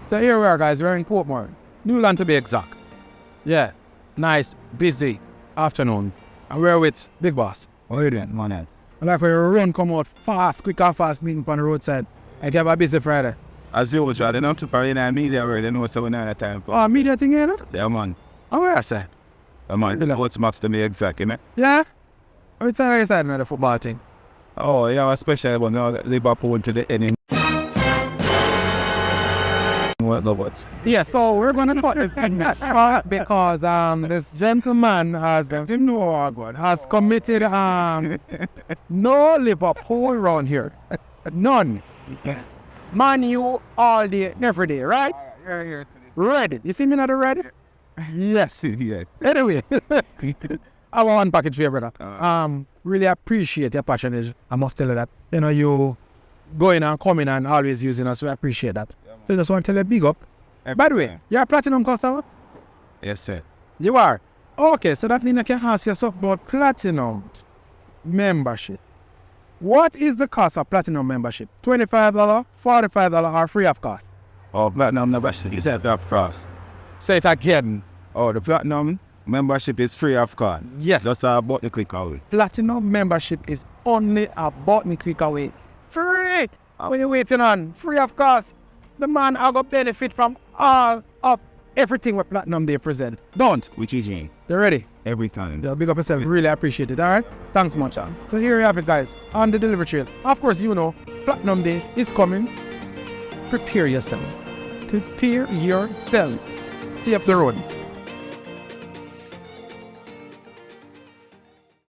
So here we are, guys. We're in Portmore. Newland to be exact. Yeah. Nice, busy afternoon. And we're with Big Boss. How you doing, man? I like for your run come out fast, quick and fast, meeting on the roadside. I have a busy Friday. As usual, they don't to party in media where they know what's going on at time. Oh, media thing, you know? Yeah, man. Oh, where I said? Man, what's much to me exact, you know? Yeah? Or it's on the football thing? Oh, yeah, especially when Liverpool to the ending. What? Yeah, so we're going to cut the thing because this gentleman has committed no Liverpool around here. None. Man, you all day, every day, right? Red. You see me not the red? Yes. Yes. Anyway, I want one package for you, brother. Really appreciate your passion. I must tell you that. You know, you going and coming and always using us. We appreciate that. So just want to tell you big up. By the way, you're a platinum customer? Yes, sir. You are? Okay, so that means I can ask you something about platinum membership. What is the cost of platinum membership? $25, $45, or free of cost? Oh, platinum membership is free of cost. Say it again. Oh, the platinum membership is free of cost. Yes. Just a button click away. Platinum membership is only a button click away. Free! What are you waiting on? Free of cost. The man I got benefit from all of everything what platinum they present. Don't. Which is me. You ready? Every time. Yeah, big up yourself. Really appreciate it. Alright? Thanks much. So here you have it, guys. On the delivery trail. Of course, you know, Platinum Day is coming. Prepare yourself. Prepare yourselves. See you up the road.